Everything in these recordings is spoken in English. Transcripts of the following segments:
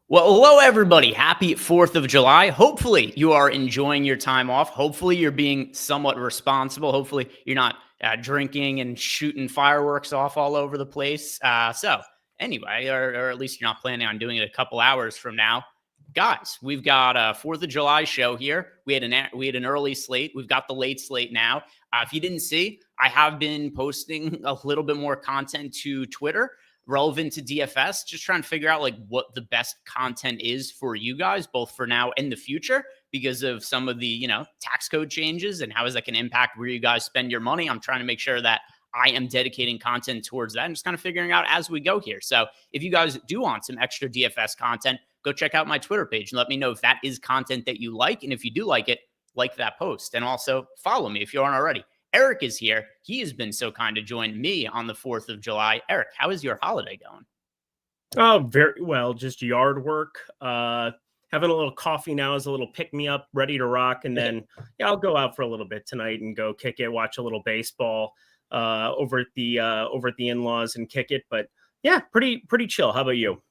Well, hello, everybody. Happy 4th of July. Hopefully, you are enjoying your time off. Hopefully, you're being somewhat responsible. Hopefully, you're not drinking and shooting fireworks off all over the place. Anyway, or at least you're not planning on doing it a couple hours from now. Guys, we've got a 4th of July show here. We had an early slate. We've got the late slate now. If you didn't see, I have been posting a little bit more content to Twitter relevant to DFS, just trying to figure out like what the best content is for you guys, both for now and the future, because of some of the, tax code changes and how is that going to impact where you guys spend your money. I'm trying to make sure that I am dedicating content towards that and just kind of figuring out as we go here. So if you guys do want some extra DFS content, go check out my Twitter page and let me know if that is content that you like. And if you do like it, like that post, and also follow me if you aren't already. Eric is here. He has been so kind to join me on the 4th of July. Eric, how is your holiday going? Oh, very well. Just yard work. Having a little coffee now is a little pick-me-up, ready to rock. And then, I'll go out for a little bit tonight and go kick it, watch a little baseball over at the in-laws and kick it. But yeah, pretty chill. How about you?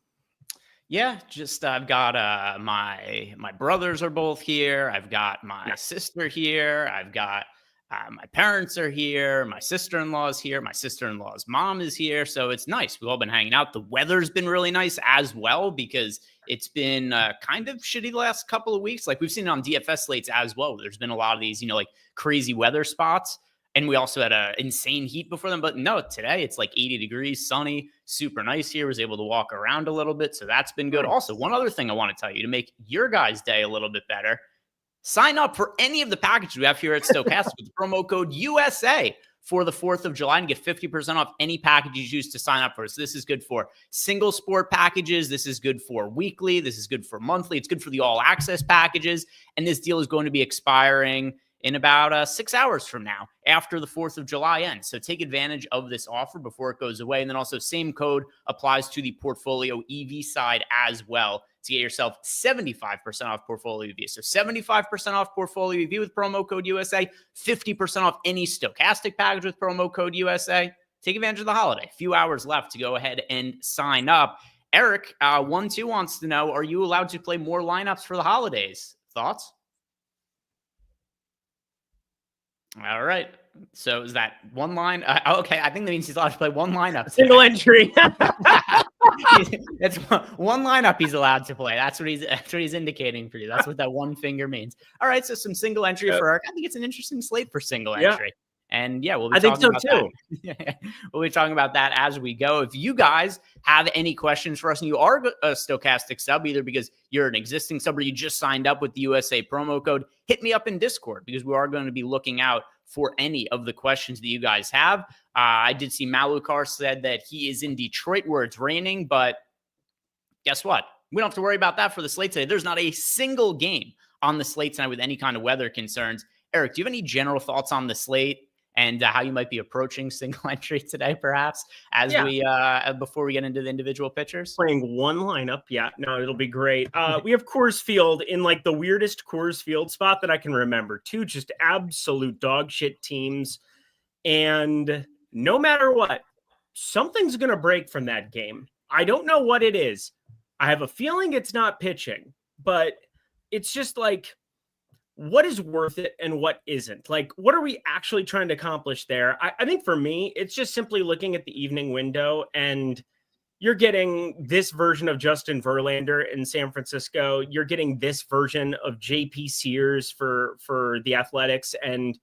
Yeah, just I've got my brothers are both here. I've got my sister here. I've got my parents are here. My sister-in-law is here. My sister-in-law's mom is here. So it's nice. We've all been hanging out. The weather's been really nice as well because it's been kind of shitty the last couple of weeks. Like we've seen it on DFS slates as well. There's been a lot of these, like crazy weather spots. And we also had insane heat before them. But no, today it's like 80 degrees, sunny, super nice here. Was able to walk around a little bit. So that's been good. Also, one other thing I want to tell you to make your guys' day a little bit better. Sign up for any of the packages we have here at Stokastic with promo code USA for the 4th of July and get 50% off any package you choose to sign up for. So this is good for single sport packages. This is good for weekly. This is good for monthly. It's good for the all access packages. And this deal is going to be expiring in about 6 hours from now after the 4th of July ends. So take advantage of this offer before it goes away. And then also same code applies to the portfolio EV side as well to get yourself 75% off portfolio EV. So 75% off portfolio EV with promo code USA, 50% off any Stokastic package with promo code USA. Take advantage of the holiday. A few hours left to go ahead and sign up. Eric, 1-2 wants to know, are you allowed to play more lineups for the holidays? Thoughts? All right. So is that one line? Okay. I think that means he's allowed to play one lineup. Single entry. That's one lineup he's allowed to play. That's what he's indicating for you. That's what that one finger means. All right. So some single entry for Eric. I think it's an interesting slate for single entry. And we'll be talking about that. We'll be talking about that as we go. If you guys have any questions for us and you are a Stokastic sub, either because you're an existing sub or you just signed up with the USA promo code, hit me up in Discord because we are going to be looking out for any of the questions that you guys have. I did see Malukar said that he is in Detroit where it's raining, but guess what? We don't have to worry about that for the slate today. There's not a single game on the slate tonight with any kind of weather concerns. Eric, do you have any general thoughts on the slate and how you might be approaching single entry today, perhaps, we before we get into the individual pitchers? Playing one lineup. Yeah, no, it'll be great. We have Coors Field in like the weirdest Coors Field spot that I can remember. Two just absolute dog shit teams. And no matter what, something's going to break from that game. I don't know what it is. I have a feeling it's not pitching, but it's just like, what is worth it and what isn't? Like, what are we actually trying to accomplish there? I think for me, it's just simply looking at the evening window and you're getting this version of Justin Verlander in San Francisco. You're getting this version of JP Sears for the Athletics. And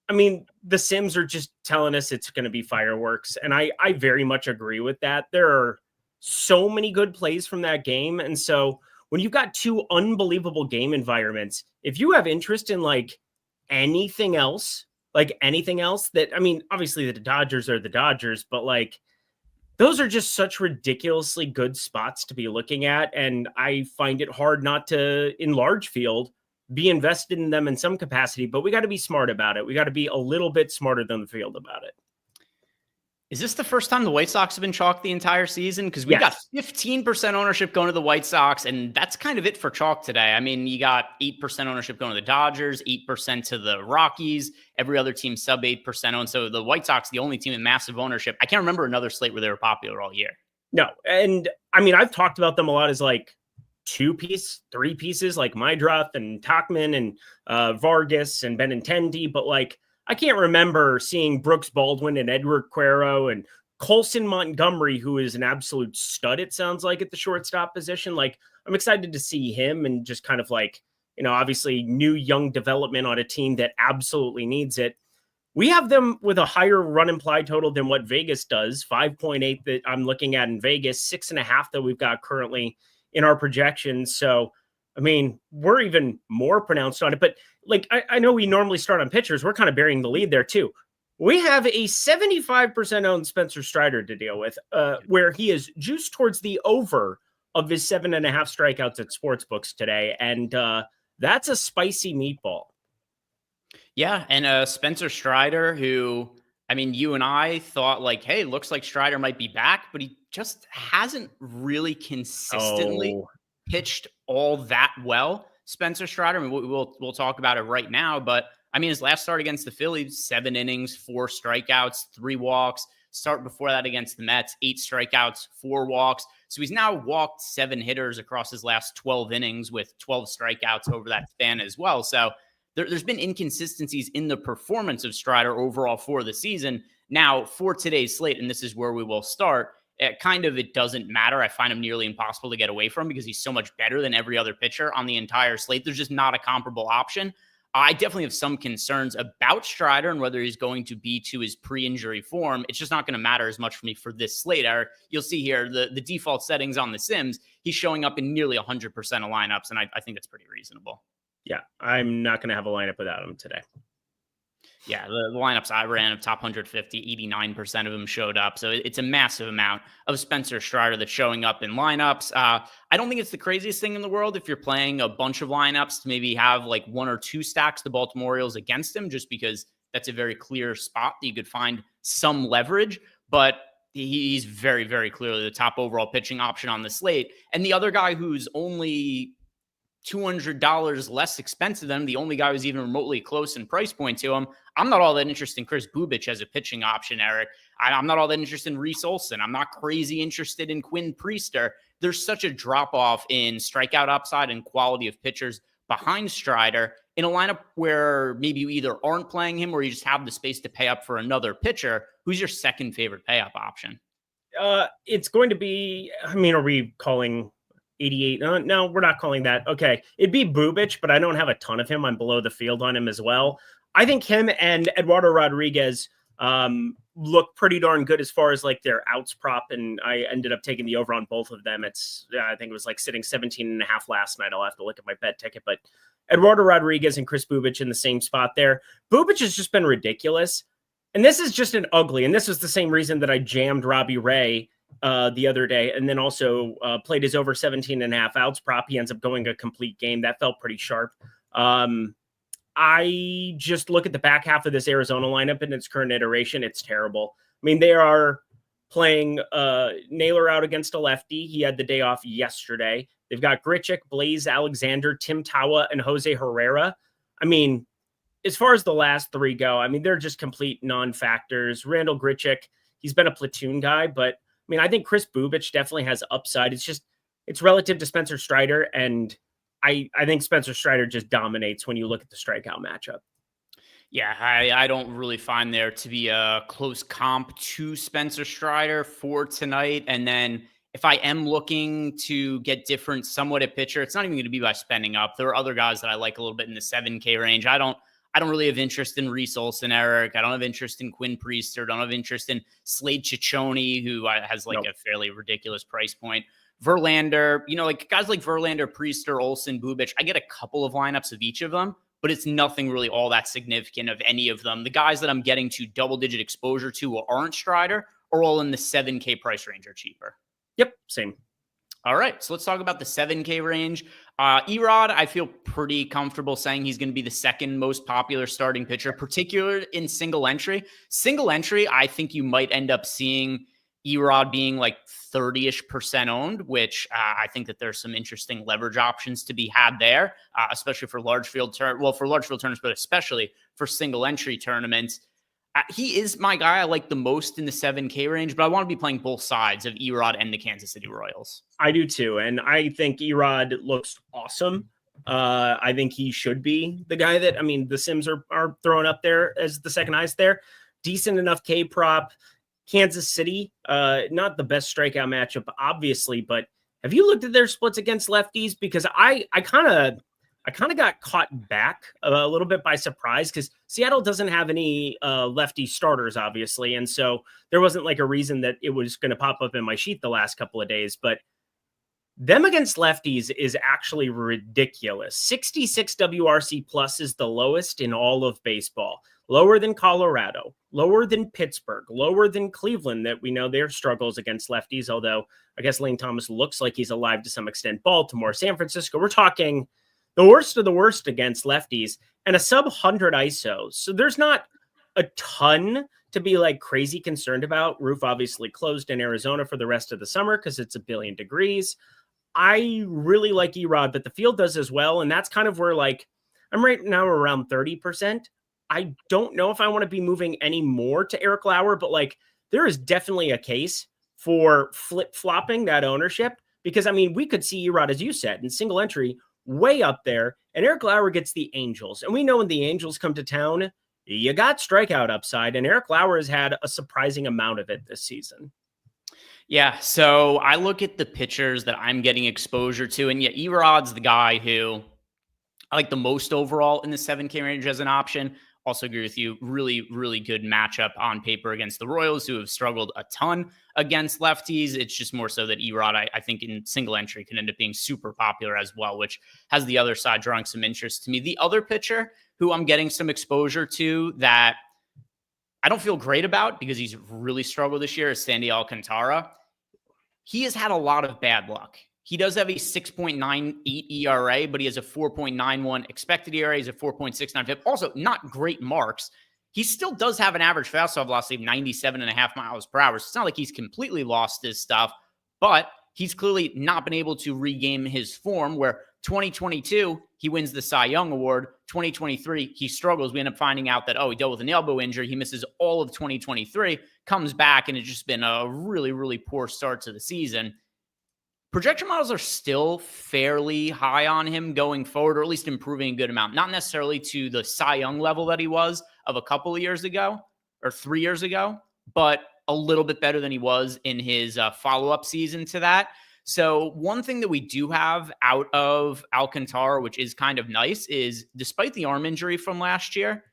I mean, the Sims are just telling us it's going to be fireworks. And I very much agree with that. There are so many good plays from that game. And so when you've got two unbelievable game environments, if you have interest in like anything else that, I mean, obviously the Dodgers are the Dodgers, but like those are just such ridiculously good spots to be looking at. And I find it hard not to, in large field, be invested in them in some capacity, but we got to be smart about it. We got to be a little bit smarter than the field about it. Is this the first time the White Sox have been chalked the entire season? Because we got 15% ownership going to the White Sox, and that's kind of it for chalk today. I mean, you got 8% ownership going to the Dodgers, 8% to the Rockies. Every other team sub 8% owned. So the White Sox, the only team in massive ownership. I can't remember another slate where they were popular all year. No, and I mean, I've talked about them a lot as like three pieces like Mydruth and Tachman and Vargas and Benintendi, but like I can't remember seeing Brooks Baldwin and Edward Cuero and Colson Montgomery, who is an absolute stud, it sounds like, at the shortstop position. Like, I'm excited to see him and just kind of like, obviously new young development on a team that absolutely needs it. We have them with a higher run implied total than what Vegas does, 5.8 that I'm looking at in Vegas, 6.5 that we've got currently in our projections. So, I mean, we're even more pronounced on it. But like, I know we normally start on pitchers. We're kind of burying the lead there too. We have a 75% owned Spencer Strider to deal with, where he is juiced towards the over of his 7.5 strikeouts at Sportsbooks today. And that's a spicy meatball. Yeah, and Spencer Strider, who, I mean, you and I thought like, hey, looks like Strider might be back, but he just hasn't really consistently pitched all that well. Spencer Strider, I mean, we'll talk about it right now, but I mean, his last start against the Phillies, 7 innings, 4 strikeouts, 3 walks. Start before that against the Mets, 8 strikeouts, 4 walks. So he's now walked 7 hitters across his last 12 innings with 12 strikeouts over that span as well. So there's been inconsistencies in the performance of Strider overall for the season. Now, for today's slate, and this is where we will start, it doesn't matter. I find him nearly impossible to get away from because he's so much better than every other pitcher on the entire slate. There's just not a comparable option. I definitely have some concerns about Strider and whether he's going to be to his pre-injury form. It's just not going to matter as much for me for this slate. You'll see here the default settings on the Sims. He's showing up in nearly 100% of lineups, and I think that's pretty reasonable. Yeah, I'm not going to have a lineup without him today. Yeah, the lineups I ran of top 150, 89% of them showed up. So it's a massive amount of Spencer Strider that's showing up in lineups. I don't think it's the craziest thing in the world if you're playing a bunch of lineups to maybe have like 1 or 2 stacks the Baltimore Orioles against him, just because that's a very clear spot that you could find some leverage. But he's very, very clearly the top overall pitching option on the slate. And the other guy who's only $200 less expensive than him, the only guy who's even remotely close in price point to him, I'm not all that interested in Chris Bubic as a pitching option, Eric. I'm not all that interested in Reese Olson. I'm not crazy interested in Quinn Priester. There's such a drop-off in strikeout upside and quality of pitchers behind Strider in a lineup where maybe you either aren't playing him or you just have the space to pay up for another pitcher. Who's your second favorite pay-up option? It's going to be, I mean, are we calling 88? No, we're not calling that. Okay. It'd be Bubic, but I don't have a ton of him. I'm below the field on him as well. I think him and Eduardo Rodriguez look pretty darn good as far as like their outs prop. And I ended up taking the over on both of them. I think it was like sitting 17.5 last night. I'll have to look at my bet ticket, but Eduardo Rodriguez and Chris Bubic in the same spot there. Bubic has just been ridiculous. And this is just an ugly, and this was the same reason that I jammed Robbie Ray the other day, and then also played his over 17.5 outs prop. He ends up going a complete game. That felt pretty sharp. I just look at the back half of this Arizona lineup in its current iteration. It's terrible. I mean, they are playing Naylor out against a lefty. He had the day off yesterday. They've got Grichuk, Blaze Alexander, Tim Tawa, and Jose Herrera. I mean, as far as the last 3 go, I mean, they're just complete non-factors. Randall Grichuk, he's been a platoon guy, but I mean, I think Chris Bubic definitely has upside. It's relative to Spencer Strider, and I think Spencer Strider just dominates when you look at the strikeout matchup. Yeah, I don't really find there to be a close comp to Spencer Strider for tonight. And then if I am looking to get different somewhat at pitcher, it's not even going to be by spending up. There are other guys that I like a little bit in the 7K range. I don't really have interest in Reese Olson, Eric. I don't have interest in Quinn Priester. I don't have interest in Slade Ciccone, who has like a fairly ridiculous price point. Verlander, like guys like Verlander, Priester, Olson, Bubic. I get a couple of lineups of each of them, but it's nothing really all that significant of any of them. The guys that I'm getting to double-digit exposure to who aren't Strider are all in the 7K price range or cheaper. Yep, same. All right, so let's talk about the 7K range. Erod, I feel pretty comfortable saying he's going to be the second most popular starting pitcher, particularly in single entry. Single entry, I think you might end up seeing Erod being like 30-ish% owned, which I think that there's some interesting leverage options to be had there, especially for large field tournaments, but especially for single entry tournaments. He is my guy I like the most in the 7K range, but I want to be playing both sides of Erod and the Kansas City Royals. I do too. And I think Erod looks awesome. I think he should be the guy that, I mean, the Sims are throwing up there as the second highest there. Decent enough K prop. Kansas City, not the best strikeout matchup, obviously, but have you looked at their splits against lefties? Because I kind of got caught back a little bit by surprise because Seattle doesn't have any lefty starters, obviously. And so there wasn't like a reason that it was going to pop up in my sheet the last couple of days. But them against lefties is actually ridiculous. 66 WRC plus is the lowest in all of baseball. Lower than Colorado, lower than Pittsburgh, lower than Cleveland, that we know their struggles against lefties, although I guess Lane Thomas looks like he's alive to some extent. Baltimore, San Francisco, we're talking the worst of the worst against lefties, and a sub 100 ISO. So there's not a ton to be like crazy concerned about. Roof obviously closed in Arizona for the rest of the summer because it's 1 billion degrees. I really like Erod, but the field does as well. And that's kind of where like I'm right now around 30%. I don't know if I want to be moving any more to Eric Lauer, but like there is definitely a case for flip-flopping that ownership because, I mean, we could see Erod, as you said, in single entry way up there, and Eric Lauer gets the Angels. And we know when the Angels come to town, you got strikeout upside, and Eric Lauer has had a surprising amount of it this season. Yeah, so I look at the pitchers that I'm getting exposure to, and yeah, Erod's the guy who I like the most overall in the 7K range as an option. Also agree with you. Really, really good matchup on paper against the Royals, who have struggled a ton against lefties. It's just more so that Erod, I think, in single entry can end up being super popular as well, which has the other side drawing some interest to me. The other pitcher who I'm getting some exposure to that I don't feel great about because he's really struggled this year is Sandy Alcantara. He has had a lot of bad luck. He does have a 6.98 ERA, but he has a 4.91 expected ERA. He's a 4.69 FIP. Also, not great marks. He still does have an average fastball velocity of 97.5 miles per hour. So it's not like he's completely lost his stuff, but he's clearly not been able to regain his form where 2022, he wins the Cy Young Award. 2023, he struggles. We end up finding out that, he dealt with an elbow injury. He misses all of 2023, comes back, and it's just been a really, really poor start to the season. Projection models are still fairly high on him going forward, or at least improving a good amount. Not necessarily to the Cy Young level that he was of a couple of years ago or 3 years ago, but a little bit better than he was in his follow-up season to that. So one thing that we do have out of Alcantara, which is kind of nice, is despite the arm injury from last year,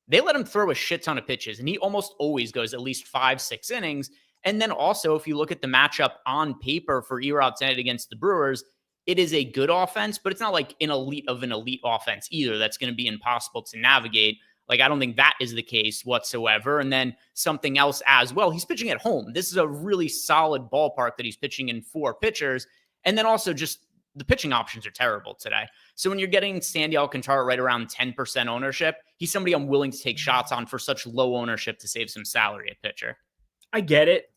they let him throw a shit ton of pitches, and he almost always goes at least 5-6 innings. And then also, if you look at the matchup on paper for Erod tonight against the Brewers, it is a good offense, but it's not like an elite of an elite offense either. That's going to be impossible to navigate. Like, I don't think that is the case whatsoever. And then something else as well, he's pitching at home. This is a really solid ballpark that he's pitching in 4 pitchers. And then also just the pitching options are terrible today. So when you're getting Sandy Alcantara right around 10% ownership, he's somebody I'm willing to take shots on for such low ownership to save some salary at pitcher. I get it.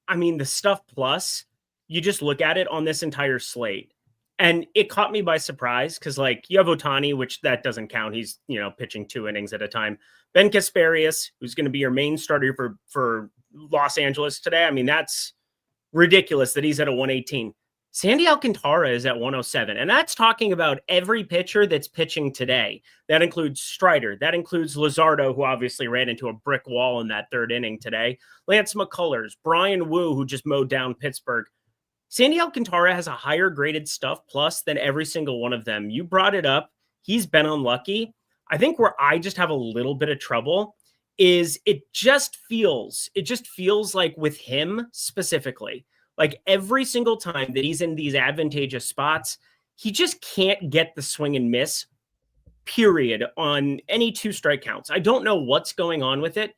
I mean, the stuff plus, you just look at it on this entire slate. And it caught me by surprise because, like, you have Ohtani, which that doesn't count. He's, pitching 2 innings at a time. Ben Kasparius, who's going to be your main starter for Los Angeles today. I mean, that's ridiculous that he's at a 118. Sandy Alcantara is at 107. And that's talking about every pitcher that's pitching today. That includes Strider. That includes Luzardo, who obviously ran into a brick wall in that 3rd inning today. Lance McCullers, Brian Wu, who just mowed down Pittsburgh. Sandy Alcantara has a higher graded stuff plus than every single one of them. You brought it up. He's been unlucky. I think where I just have a little bit of trouble is it just feels like with him specifically, like every single time that he's in these advantageous spots, he just can't get the swing and miss, period, on any 2 strike counts. I don't know what's going on with it.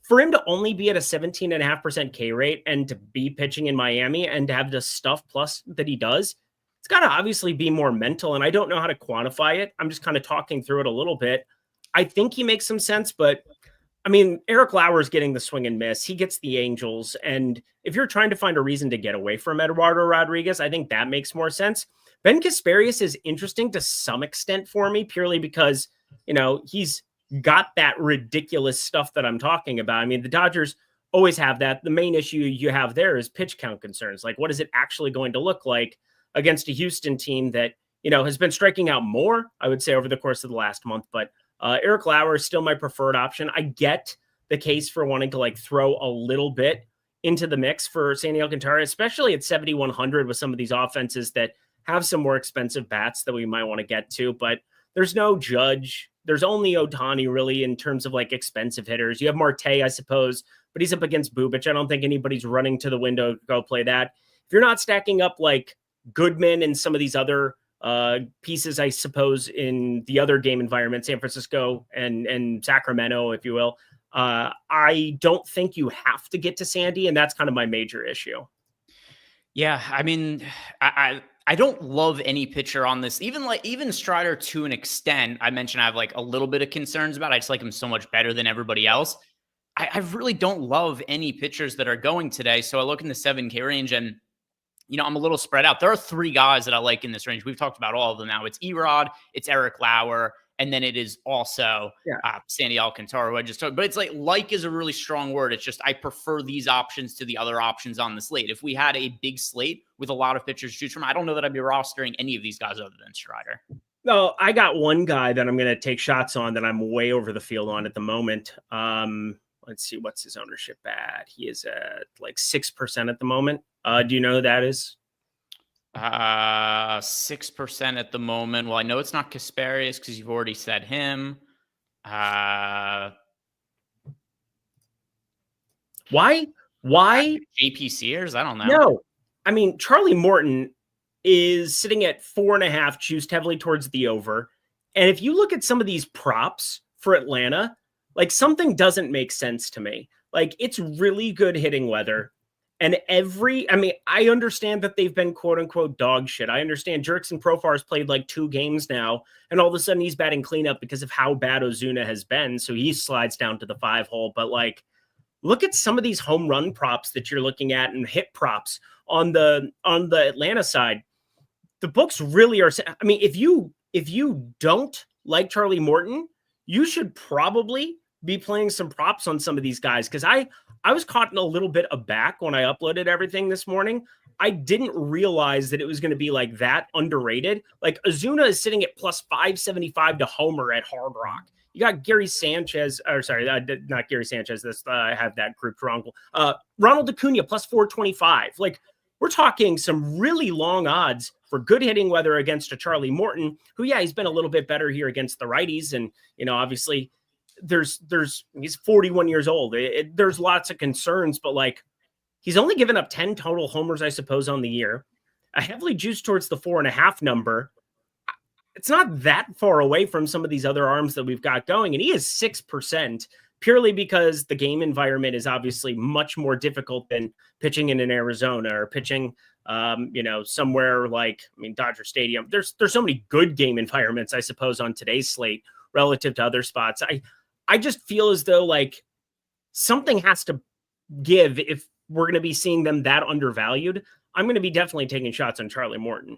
For him to only be at a 17.5% K rate and to be pitching in Miami and to have the stuff plus that he does, it's got to obviously be more mental. And I don't know how to quantify it. I'm just kind of talking through it a little bit. I think he makes some sense, but I mean, Eric Lauer's getting the swing and miss. He gets the Angels. And if you're trying to find a reason to get away from Eduardo Rodriguez, I think that makes more sense. Ben Kasparius is interesting to some extent for me, purely because, he's got that ridiculous stuff that I'm talking about. I mean, the Dodgers always have that. The main issue you have there is pitch count concerns. Like, what is it actually going to look like against a Houston team that, has been striking out more, I would say, over the course of the last month. But Eric Lauer is still my preferred option. I get the case for wanting to like throw a little bit into the mix for Sandy Alcantara, especially at 7,100 with some of these offenses that have some more expensive bats that we might want to get to. But there's no Judge. There's only Ohtani really in terms of like expensive hitters. You have Marte, I suppose, but he's up against Bubic. I don't think anybody's running to the window to go play that. If you're not stacking up like Goodman and some of these other pieces, I suppose, in the other game environment, San Francisco and Sacramento, if you will, I don't think you have to get to Sandy, and that's kind of my major issue. Yeah, I mean, I don't love any pitcher on this. Even Strider to an extent. I mentioned I have like a little bit of concerns about. I just like him so much better than everybody else. I really don't love any pitchers that are going today. So I look in the 7K range and, I'm a little spread out. There are 3 guys that I like in this range. We've talked about all of them now. It's Erod, it's Eric Lauer, and then it is also Sandy Alcantara, who I just talked. But it's like is a really strong word. It's just I prefer these options to the other options on the slate. If we had a big slate with a lot of pitchers to choose from, I don't know that I'd be rostering any of these guys other than Strider. No, I got one guy that I'm going to take shots on that I'm way over the field on at the moment. Let's see, what's his ownership at? He is at like 6% at the moment. Do you know who that is? 6% at the moment. Well, I know it's not Kasparius because you've already said him. Why? JP Sears? I don't know. No, I mean, Charlie Morton is sitting at 4.5, juiced heavily towards the over. And if you look at some of these props for Atlanta, like something doesn't make sense to me. Like it's really good hitting weather. And I understand that they've been quote unquote dog shit. I understand Jerkson Profar's played like 2 games now, and all of a sudden he's batting cleanup because of how bad Ozuna has been. So he slides down to the 5 hole. But like, look at some of these home run props that you're looking at and hit props on the Atlanta side. The books really are. I mean, if you don't like Charlie Morton, you should probably be playing some props on some of these guys. Cause I was caught in a little bit aback when I uploaded everything this morning. I didn't realize that it was going to be like that underrated. Like Ozuna is sitting at plus 575 to homer at Hard Rock. You got Gary Sanchez, or sorry, not Gary Sanchez. I have that grouped wrong. Ronald Acuna plus 425. Like we're talking some really long odds for good hitting weather against a Charlie Morton, who, he's been a little bit better here against the righties. And, obviously he's 41 years old. There's lots of concerns, but like he's only given up 10 total homers, I suppose, on the year. I heavily juiced towards the 4.5 number. It's not that far away from some of these other arms that we've got going. And he is 6% purely because the game environment is obviously much more difficult than pitching in Arizona or pitching, somewhere like, Dodger Stadium. There's so many good game environments, I suppose, on today's slate relative to other spots. I just feel as though like something has to give if we're going to be seeing them that undervalued. I'm going to be definitely taking shots on Charlie Morton.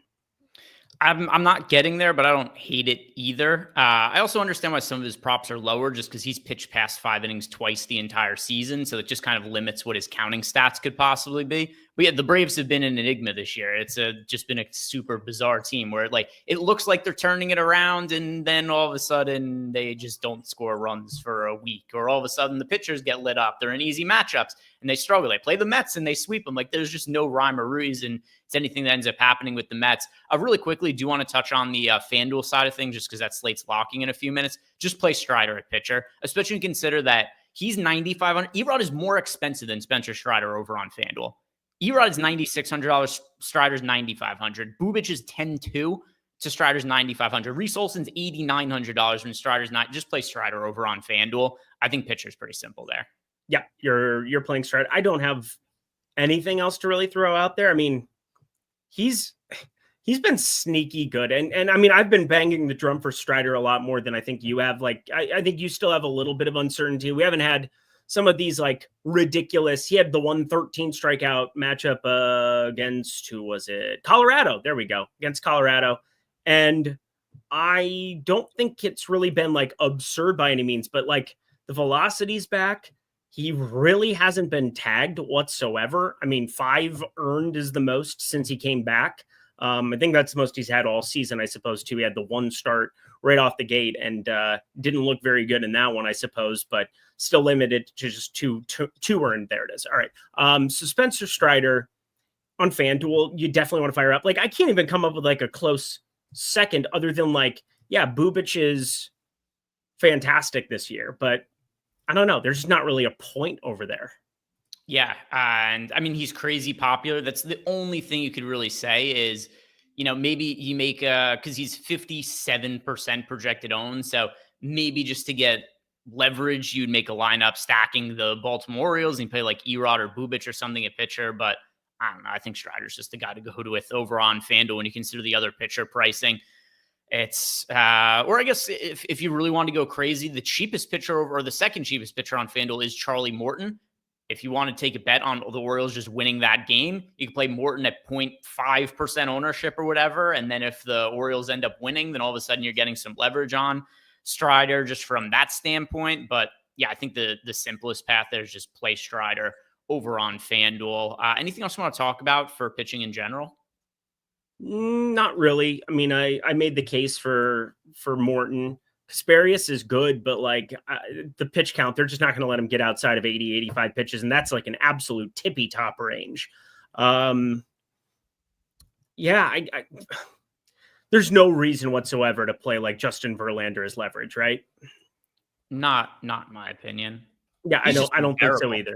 I'm not getting there, but I don't hate it either. I also understand why some of his props are lower just because he's pitched past 5 innings twice the entire season. So it just kind of limits what his counting stats could possibly be. But yeah, the Braves have been an enigma this year. It's just been a super bizarre team where it looks like they're turning it around and then all of a sudden they just don't score runs for a week, or all of a sudden the pitchers get lit up. They're in easy matchups and they struggle. They play the Mets and they sweep them. Like there's just no rhyme or reason to anything that ends up happening with the Mets. I really quickly do want to touch on the FanDuel side of things just because that slate's locking in a few minutes. Just play Strider at pitcher, especially consider that he's 9,500. Erod is more expensive than Spencer Strider over on FanDuel. Erod is $9,600. Strider's $9,500. Bubic is $10,200 to Strider's $9,500. Reese Olson's $8,900 when Strider's not. Just play Strider over on FanDuel. I think pitcher's pretty simple there. Yeah, you're playing Strider. I don't have anything else to really throw out there. I mean, he's been sneaky good. And I mean, I've been banging the drum for Strider a lot more than I think you have. Like, I think you still have a little bit of uncertainty. We haven't had some of these like ridiculous. He had the 113 strikeout matchup against, who was it? Colorado. There we go. Against Colorado. And I don't think it's really been like absurd by any means, but like the velocity's back. He really hasn't been tagged whatsoever. I mean, 5 earned is the most since he came back. I think that's the most he's had all season, I suppose, too. He had the 1 start right off the gate and didn't look very good in that one, I suppose, but still limited to just two earned. There it is. All right. So Spencer Strider on FanDuel, you definitely want to fire up. Like, I can't even come up with like a close second other than like, yeah, Bubic is fantastic this year, but I don't know. There's just not really a point over there. Yeah. And I mean, he's crazy popular. That's the only thing you could really say is, maybe you make because he's 57% projected owned. So maybe just to get leverage, you'd make a lineup stacking the Baltimore Orioles and play like Erod or Bubic or something at pitcher. But I don't know. I think Strider's just the guy to go with over on FanDuel when you consider the other pitcher pricing. It's, or I guess if you really want to go crazy, the cheapest pitcher or the second cheapest pitcher on FanDuel is Charlie Morton. If you want to take a bet on the Orioles just winning that game, you can play Morton at 0.5% ownership or whatever. And then if the Orioles end up winning, then all of a sudden you're getting some leverage on Strider just from that standpoint. But yeah, I think the simplest path there is just play Strider over on FanDuel. Anything else you want to talk about for pitching in general? Not really. I mean, I made the case for Morton. Kasparius is good, but like the pitch count, they're just not going to let him get outside of 80, 85 pitches. And that's like an absolute tippy top range. Yeah, there's no reason whatsoever to play like Justin Verlander as leverage, right? Not in my opinion. Yeah, I don't think so either.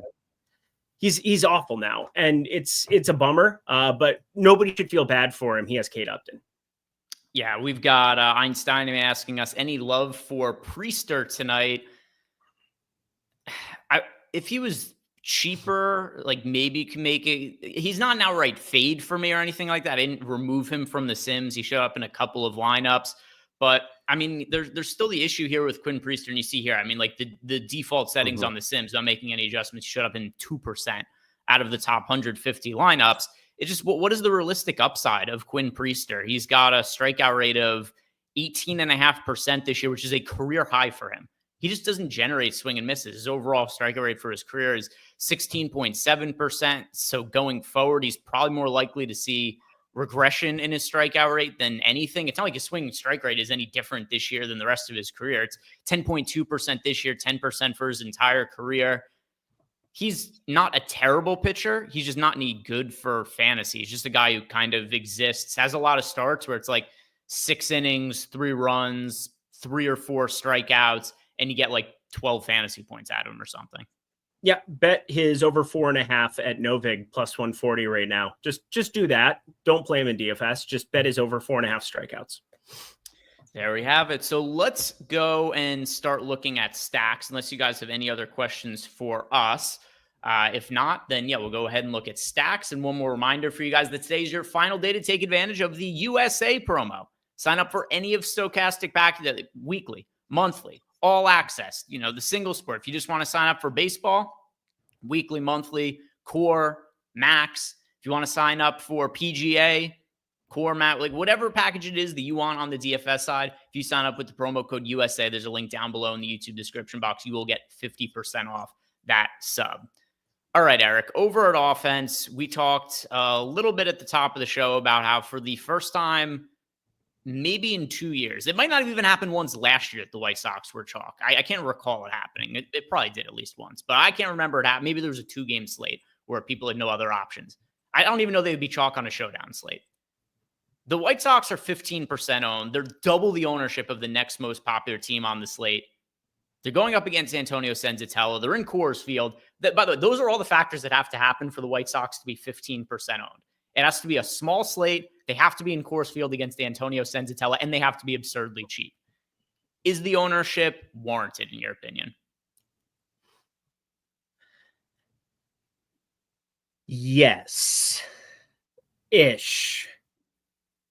He's awful now, and it's a bummer. But nobody should feel bad for him. He has Kate Upton. Yeah, we've got Einstein asking us any love for Priester tonight. If he was cheaper, like maybe you can make it. He's not an outright fade for me or anything like that. I didn't remove him from the Sims. He showed up in a couple of lineups, but I mean, there's still the issue here with Quinn Priester, and you see here, I mean, like the default settings on the Sims, not making any adjustments, he showed up in 2% out of the top 150 lineups. It's just, what is the realistic upside of Quinn Priester? He's got a strikeout rate of 18.5% this year, which is a career high for him. He just doesn't generate swing and misses. His overall strikeout rate for his career is 16.7%. So going forward, he's probably more likely to see regression in his strikeout rate than anything. It's not like his swing and strike rate is any different this year than the rest of his career. It's 10.2% this year, 10% for his entire career. He's not a terrible pitcher. He's just not any good for fantasy. He's just a guy who kind of exists, has a lot of starts where it's like 6 innings, 3 runs, 3 or 4 strikeouts, and you get like 12 fantasy points out of him or something. Yeah, bet his over 4.5 at NoVig plus 140 right now. Just do that. Don't play him in DFS. Just bet his over 4.5 strikeouts. There we have it. So let's go and start looking at stacks, unless you guys have any other questions for us. If not, then yeah, we'll go ahead and look at stacks. And one more reminder for you guys that today is your final day to take advantage of the USA promo. Sign up for any of Stokastic packages, weekly, monthly, all access, the single sport. If you just want to sign up for baseball, weekly, monthly, core, max. If you want to sign up for PGA, core, max, like whatever package it is that you want on the DFS side, if you sign up with the promo code USA, there's a link down below in the YouTube description box. You will get 50% off that sub. All right, Eric, over at offense, we talked a little bit at the top of the show about how for the first time, maybe in 2 years, it might not have even happened once last year that the White Sox were chalk. I can't recall it happening. It probably did at least once, but I can't remember it happening. Maybe there was a 2-game slate where people had no other options. I don't even know they would be chalk on a showdown slate. The White Sox are 15% owned. They're double the ownership of the next most popular team on the slate. They're going up against Antonio Senzatella. They're in Coors Field. By the way, those are all the factors that have to happen for the White Sox to be 15% owned. It has to be a small slate. They have to be in Coors Field against Antonio Senzatella, and they have to be absurdly cheap. Is the ownership warranted, in your opinion? Yes. Ish.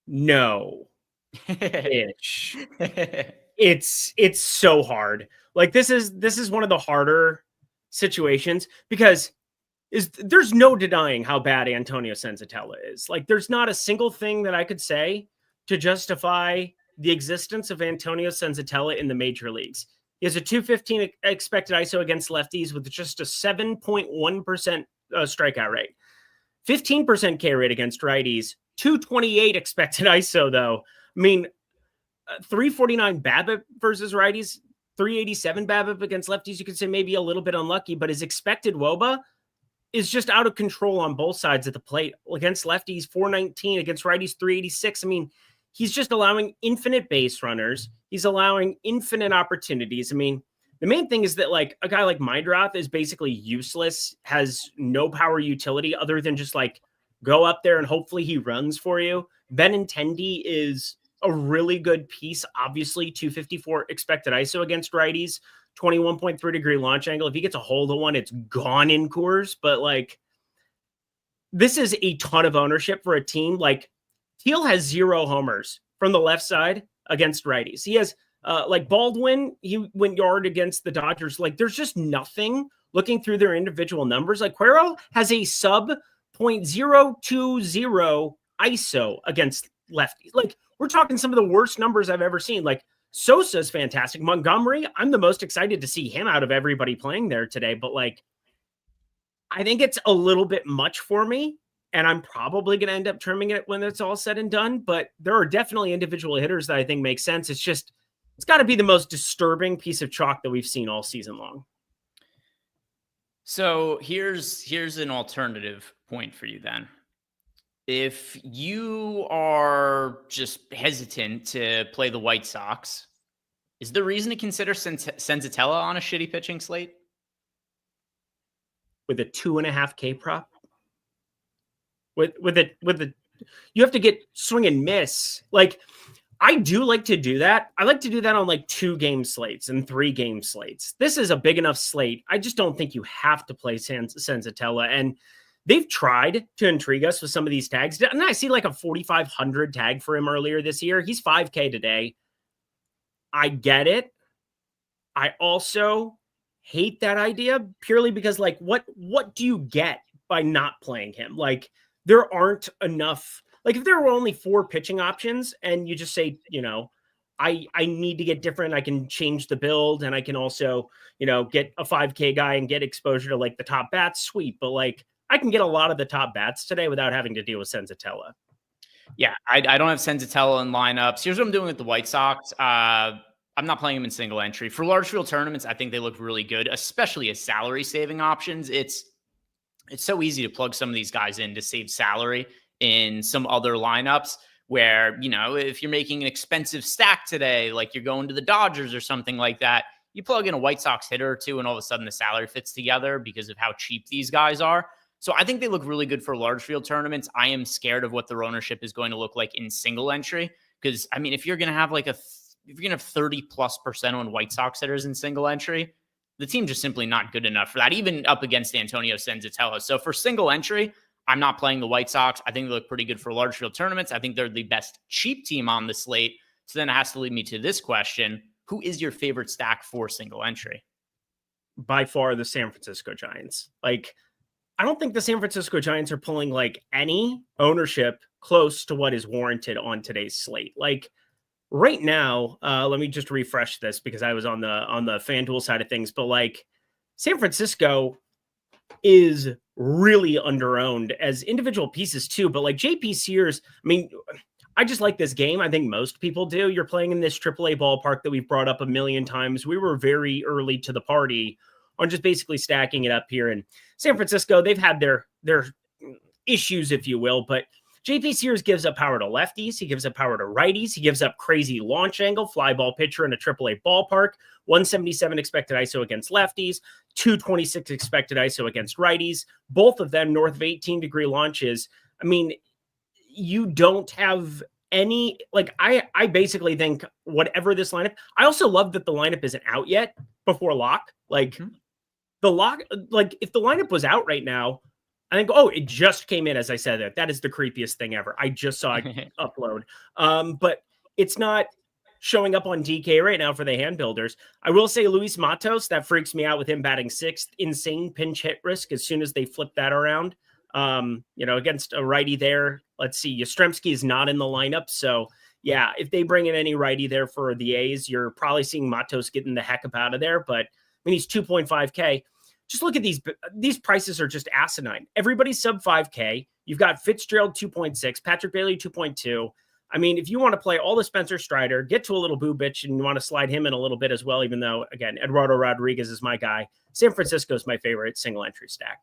No. Ish. It's so hard. Like this is one of the harder situations because there's no denying how bad Antonio Senzatella is. Like there's not a single thing that I could say to justify the existence of Antonio Senzatella in the major leagues. He has a 215 expected ISO against lefties with just a 7.1% strikeout rate. 15% K rate against righties. 228 expected ISO, though. I mean, 349 BABIP versus righties. 387 BABIP against lefties. You could say maybe a little bit unlucky, but his expected WOBA is just out of control on both sides of the plate. Against lefties, 419. Against righties, 386. I mean, he's just allowing infinite base runners. He's allowing infinite opportunities. I mean, the main thing is that like a guy like Mindroth is basically useless, has no power utility other than just like go up there and hopefully he runs for you. Benintendi is a really good piece. Obviously, 254 expected ISO against righties, 21.3 degree launch angle. If he gets a hold of one, it's gone in Coors. But like, this is a ton of ownership for a team. Like, Teal has 0 homers from the left side against righties. He has like Baldwin, he went yard against the Dodgers. Like, there's just nothing looking through their individual numbers. Like, Cuero has a sub .020 ISO against lefties. Like, we're talking some of the worst numbers I've ever seen. Like, Sosa's fantastic. Montgomery, I'm the most excited to see him out of everybody playing there today. But like, I think it's a little bit much for me. And I'm probably going to end up trimming it when it's all said and done. But there are definitely individual hitters that I think make sense. It's just, it's got to be the most disturbing piece of chalk that we've seen all season long. So here's an alternative point for you then. If you are just hesitant to play the White Sox, is there reason to consider Senzatella on a shitty pitching slate? With a 2.5K prop? With a, you have to get swing and miss. Like, I do like to do that. I like to do that on like 2-game slates and 3-game slates. This is a big enough slate. I just don't think you have to play Senzatella. And they've tried to intrigue us with some of these tags. And I see like a 4,500 tag for him earlier this year. He's 5K today. I get it. I also hate that idea purely because like, what do you get by not playing him? Like, there aren't enough. Like, if there were only 4 pitching options and you just say, you know, I need to get different, I can change the build and I can also, you know, get a 5K guy and get exposure to like the top bats, sweet. But like, I can get a lot of the top bats today without having to deal with Senzatella. Yeah, I don't have Senzatella in lineups. Here's what I'm doing with the White Sox. I'm not playing them in single entry. For large field tournaments, I think they look really good, especially as salary saving options. It's so easy to plug some of these guys in to save salary in some other lineups where, you know, if you're making an expensive stack today, like you're going to the Dodgers or something like that, you plug in a White Sox hitter or two and all of a sudden the salary fits together because of how cheap these guys are. So I think they look really good for large field tournaments. I am scared of what their ownership is going to look like in single entry. Because, I mean, if you're going to have like if you're going to have 30+% on White Sox hitters in single entry, the team's just simply not good enough for that, even up against Antonio Senzatella. So for single entry, I'm not playing the White Sox. I think they look pretty good for large field tournaments. I think they're the best cheap team on the slate. So then it has to lead me to this question. Who is your favorite stack for single entry? By far the San Francisco Giants. Like, I don't think the San Francisco Giants are pulling like any ownership close to what is warranted on today's slate. Like right now, let me just refresh this because I was on the FanDuel side of things, but like San Francisco is really underowned as individual pieces too. But like JP Sears, I mean, I just like this game. I think most people do. You're playing in this AAA ballpark that we've brought up a million times. We were very early to the party on just basically stacking it up here in San Francisco. They've had their issues, if you will, but JP Sears gives up power to lefties. He gives up power to righties. He gives up crazy launch angle, fly ball pitcher in a AAA ballpark, 177 expected ISO against lefties, 226 expected ISO against righties, both of them north of 18-degree launches. I mean, you don't have any, like, I basically think whatever this lineup, I also love that the lineup isn't out yet before lock. Like, the lock, like, if the lineup was out right now, I think, oh, it just came in as I said that. That is the creepiest thing ever. I just saw it upload. But it's not showing up on DK right now for the hand builders. I will say Luis Matos, that freaks me out with him batting 6th. Insane pinch hit risk as soon as they flip that around. You know, against a righty there. Let's see. Yastrzemski is not in the lineup. So yeah, if they bring in any righty there for the A's, you're probably seeing Matos getting the heck up out of there. But I mean, he's 2.5K. Just look at these prices are just asinine. Everybody's sub 5K. You've got Fitzgerald 2.6, Patrick Bailey 2.2. I mean, if you want to play all the Spencer Strider, get to a little boo bitch and you want to slide him in a little bit as well, even though, again, Eduardo Rodriguez is my guy. San Francisco is my favorite single entry stack.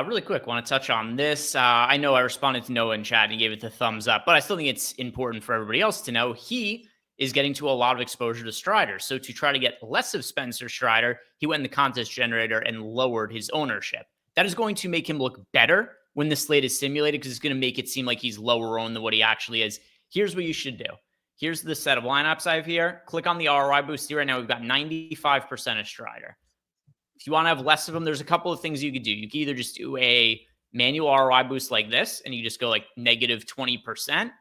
Really quick, want to touch on this. I know I responded to Noah in chat and he gave it the thumbs up, but I still think it's important for everybody else to know he is getting to a lot of exposure to Strider. So to try to get less of Spencer Strider, he went in the contest generator and lowered his ownership. That is going to make him look better when the slate is simulated because it's going to make it seem like he's lower owned than what he actually is. Here's what you should do. Here's the set of lineups I have here. Click on the ROI boost. See right now we've got 95% of Strider. If you want to have less of them, there's a couple of things you could do. You could either just do a manual ROI boost like this, and you just go like negative 20%,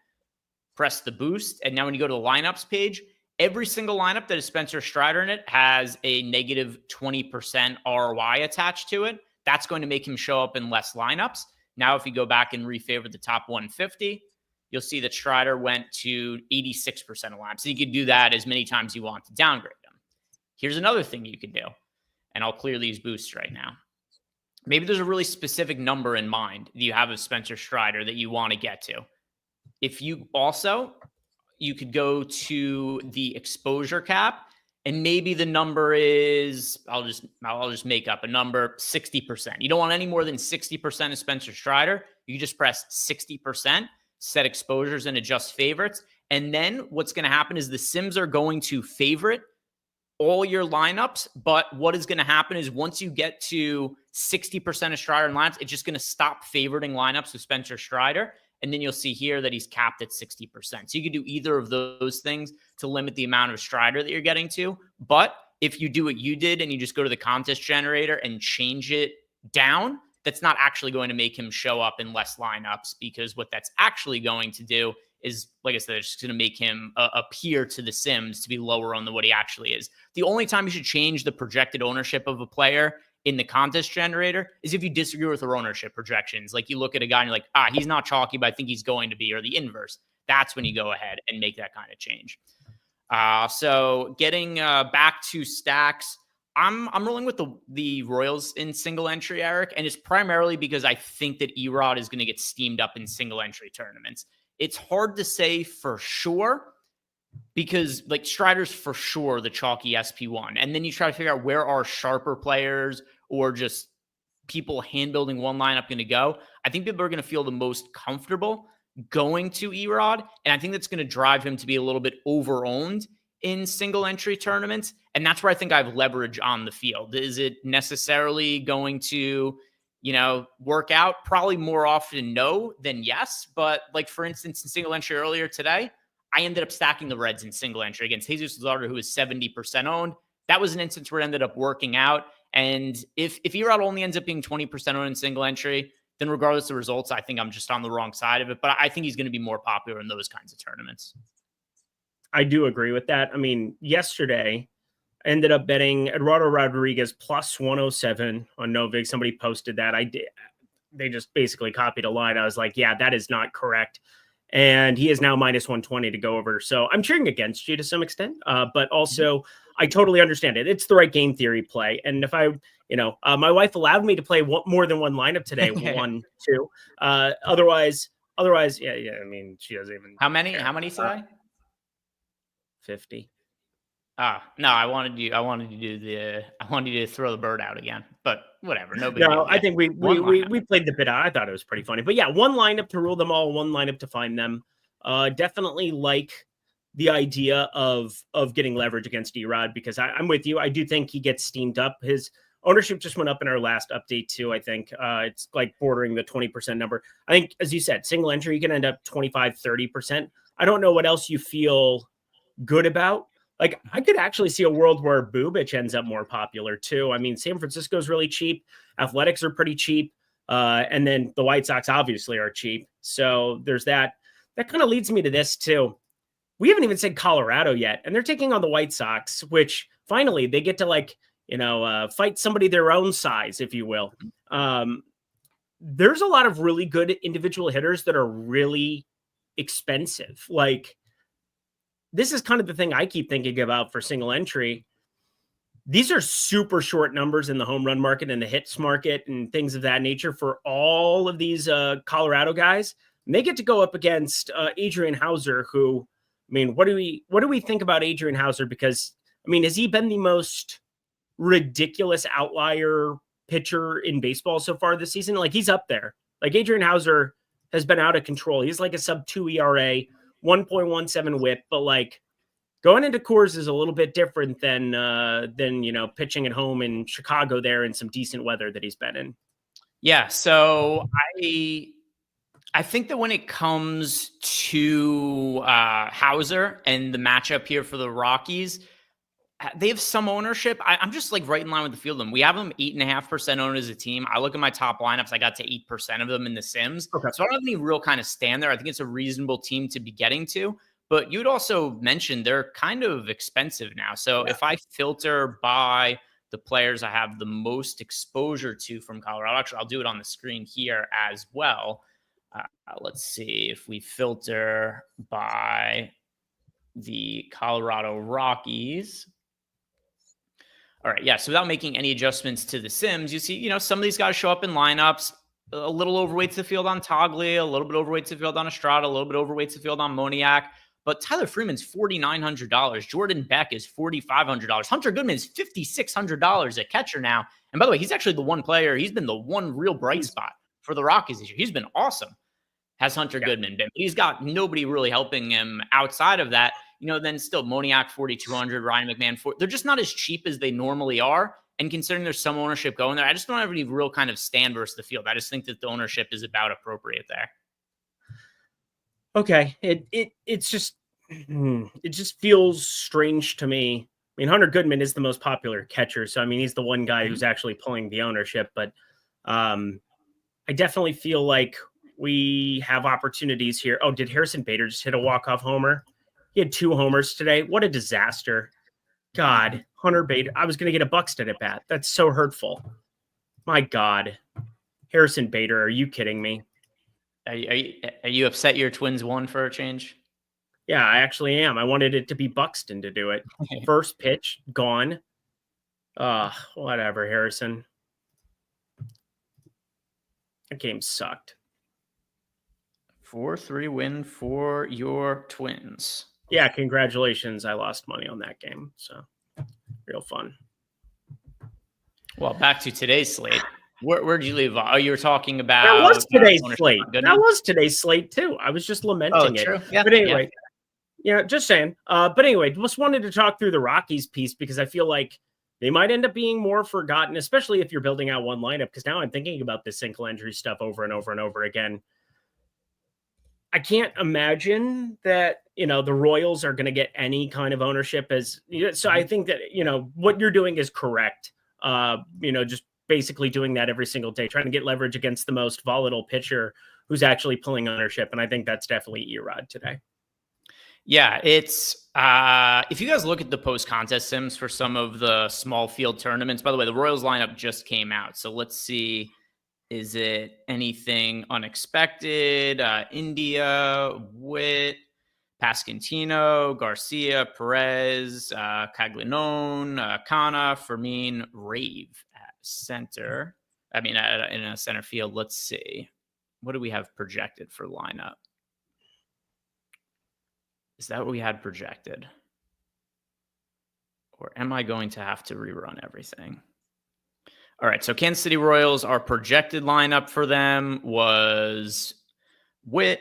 press the boost. And now when you go to the lineups page, every single lineup that is Spencer Strider in it has a negative 20% ROI attached to it. That's going to make him show up in less lineups. Now, if you go back and refavor the top 150, you'll see that Strider went to 86% of lineups. So you could do that as many times you want to downgrade them. Here's another thing you could do. And I'll clear these boosts right now. Maybe there's a really specific number in mind that you have of Spencer Strider that you want to get to. If you also, you could go to the exposure cap and maybe the number is, I'll just make up a number, 60%. You don't want any more than 60% of Spencer Strider. You just press 60%, set exposures and adjust favorites. And then what's going to happen is the Sims are going to favorite all your lineups, but what is going to happen is once you get to 60% of Strider in lineups, it's just going to stop favoriting lineups with Spencer Strider, and then you'll see here that he's capped at 60%. So you could do either of those things to limit the amount of Strider that you're getting to, but if you do what you did and you just go to the contest generator and change it down, that's not actually going to make him show up in less lineups, because what that's actually going to do is, like I said, it's just going to make him appear to the Sims to be lower on than what he actually is. The only time you should change the projected ownership of a player in the contest generator is if you disagree with their ownership projections. Like you look at a guy and you're like, he's not chalky, but I think he's going to be, or the inverse. That's when you go ahead and make that kind of change. So getting back to stacks, I'm rolling with the Royals in single entry, Eric, and it's primarily because I think that Erod is going to get steamed up in single entry tournaments. It's hard to say for sure because like Strider's for sure the chalky SP1. And then you try to figure out where are sharper players or just people hand building one lineup going to go. I think people are going to feel the most comfortable going to Erod. And I think that's going to drive him to be a little bit over-owned in single entry tournaments. And that's where I think I have leverage on the field. Is it necessarily going to work out? Probably more often no than yes. But like, for instance, in single entry earlier today, I ended up stacking the Reds in single entry against Jesus Luzardo, who is 70% owned. That was an instance where it ended up working out. And if Erod only ends up being 20% owned in single entry, then regardless of the results, I think I'm just on the wrong side of it. But I think he's going to be more popular in those kinds of tournaments. I do agree with that. I mean, yesterday, I ended up betting Eduardo Rodriguez plus 107 on NoVig. Somebody posted that. I did. They just basically copied a line. I was like, yeah, that is not correct. And he is now minus 120 to go over. So I'm cheering against you to some extent. But also, I totally understand it. It's the right game theory play. And if my wife allowed me to play more than one lineup today, 1, 2. Otherwise, yeah. I mean, she doesn't even. How many today? 50. No, I wanted you to throw the bird out again, but whatever. No big deal. No, I think we played the bit out. I thought it was pretty funny, but yeah, one lineup to rule them all, one lineup to find them. Definitely like the idea of getting leverage against Erod, because I'm with you. I do think he gets steamed up. His ownership just went up in our last update too. I think it's like bordering the 20% number. I think, as you said, single entry, you can end up 25, 30%. I don't know what else you feel good about. Like, I could actually see a world where Bubic ends up more popular too. I mean, San Francisco's really cheap. Athletics are pretty cheap. And then the White Sox obviously are cheap. So there's that. That kind of leads me to this too. We haven't even said Colorado yet. And they're taking on the White Sox, which finally they get to fight somebody their own size, if you will. There's a lot of really good individual hitters that are really expensive. Like, this is kind of the thing I keep thinking about for single entry. These are super short numbers in the home run market and the hits market and things of that nature for all of these Colorado guys. And they get to go up against Adrian Hauser, who, I mean, what do we think about Adrian Hauser? Because, I mean, has he been the most ridiculous outlier pitcher in baseball so far this season? Like, he's up there. Like, Adrian Hauser has been out of control. He's like a sub-2 ERA, 1.17 whip, but like going into Coors is a little bit different than pitching at home in Chicago there in some decent weather that he's been in. Yeah, so I think that when it comes to Hauser and the matchup here for the Rockies, they have some ownership. I'm just like right in line with the field of them. We have them 8.5% owned as a team. I look at my top lineups. I got to 8% of them in the Sims. Okay. So I don't have any real kind of stand there. I think it's a reasonable team to be getting to. But you'd also mentioned they're kind of expensive now. So if I filter by the players I have the most exposure to from Colorado, actually, I'll do it on the screen here as well. Let's see if we filter by the Colorado Rockies. All right, yeah, so without making any adjustments to the Sims, you see, some of these guys show up in lineups, a little overweight to the field on Toglia, a little bit overweight to the field on Estrada, a little bit overweight to the field on Moniak. But Tyler Freeman's $4,900. Jordan Beck is $4,500. Hunter Goodman's $5,600 at catcher now. And by the way, he's actually the one player. He's been the one real bright spot for the Rockies this year. He's been awesome. Has Hunter Goodman been? But he's got nobody really helping him outside of that. Then still Moniak, 4,200, Ryan McMahon, they're just not as cheap as they normally are. And considering there's some ownership going there, I just don't have any real kind of stand versus the field. I just think that the ownership is about appropriate there. Okay. It's just, it just feels strange to me. I mean, Hunter Goodman is the most popular catcher. So, I mean, he's the one guy who's actually pulling the ownership, but I definitely feel like we have opportunities here. Oh, did Harrison Bader just hit a walk-off homer? He had 2 homers today. What a disaster. God, Hunter Bader. I was going to get a Buxton at bat. That's so hurtful. My God. Harrison Bader, are you kidding me? Are you upset your Twins won for a change? Yeah, I actually am. I wanted it to be Buxton to do it. First pitch, gone. Whatever, Harrison. That game sucked. 4-3 win for your Twins. Yeah, congratulations. I lost money on that game, so real fun. Well, back to today's slate. Where'd you leave? Oh, you were talking about... That was today's slate. That was today's slate, too. I was just lamenting it. True. Yeah, but anyway, just saying. But anyway, just wanted to talk through the Rockies piece because I feel like they might end up being more forgotten, especially if you're building out one lineup, because now I'm thinking about this single entry stuff over and over and over again. I can't imagine that, the Royals are going to get any kind of ownership so I think that, what you're doing is correct. Just basically doing that every single day, trying to get leverage against the most volatile pitcher who's actually pulling ownership. And I think that's definitely Erod today. Yeah, it's if you guys look at the post-contest sims for some of the small field tournaments, by the way, the Royals lineup just came out. So let's see. Is it anything unexpected? India, Witt, Pasquantino, Garcia, Perez, Caglianone, Kana, Fermin, Rave at center. I mean, in a center field. Let's see. What do we have projected for lineup? Is that what we had projected? Or am I going to have to rerun everything? All right, so Kansas City Royals, our projected lineup for them was Witt.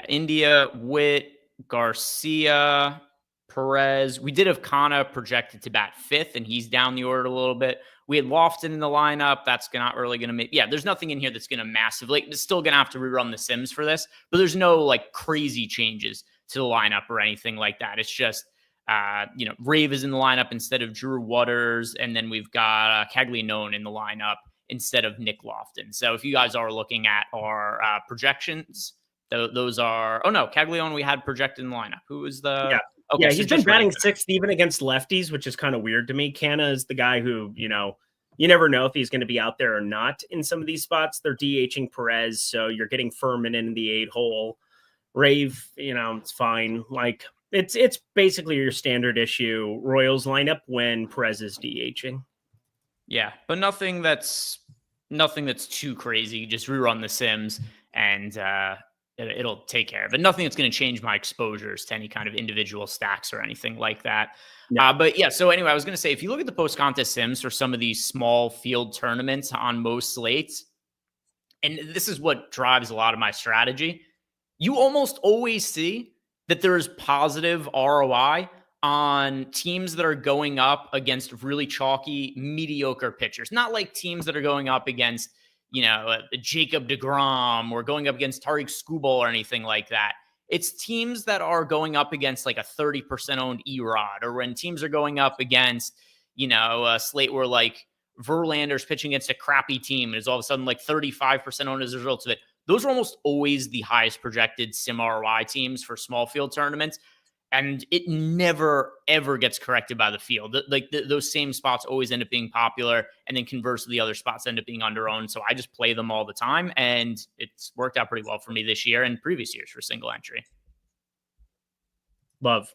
India, Witt, Garcia, Perez. We did have Kana projected to bat 5th, and he's down the order a little bit. We had Lofton in the lineup. That's not really going to make... Yeah, there's nothing in here that's going to massively... It's still going to have to rerun the Sims for this, but there's no, crazy changes to the lineup or anything like that. It's just... Rave is in the lineup instead of Drew Waters, and then we've got Caglianone in the lineup instead of Nick Lofton. So if you guys are looking at our projections, those are... Oh, no, Caglianone we had projected in the lineup. Who is the... Yeah, okay, so he's been batting 6th even against lefties, which is kind of weird to me. Canna is the guy who, you never know if he's going to be out there or not in some of these spots. They're DHing Perez, so you're getting Furman in the 8 hole. Rave, it's fine. Like it's basically your standard issue Royals lineup when Perez is DHing. Yeah, but nothing that's too crazy. Just rerun the Sims and it'll take care of it. Nothing that's going to change my exposures to any kind of individual stacks or anything like that. No. But yeah, so anyway, I was going to say, if you look at the post-contest Sims for some of these small field tournaments on most slates, and this is what drives a lot of my strategy, you almost always see that there's positive ROI on teams that are going up against really chalky, mediocre pitchers. Not like teams that are going up against, Jacob deGrom or going up against Tariq Skubal or anything like that. It's teams that are going up against like a 30% owned Erod, or when teams are going up against, a slate where like Verlander's pitching against a crappy team and is all of a sudden like 35% owned as a result of it. Those are almost always the highest projected sim ROI teams for small field tournaments. And it never, ever gets corrected by the field. Those same spots always end up being popular. And then conversely, the other spots end up being underowned. So I just play them all the time. And it's worked out pretty well for me this year and previous years for single entry. Love.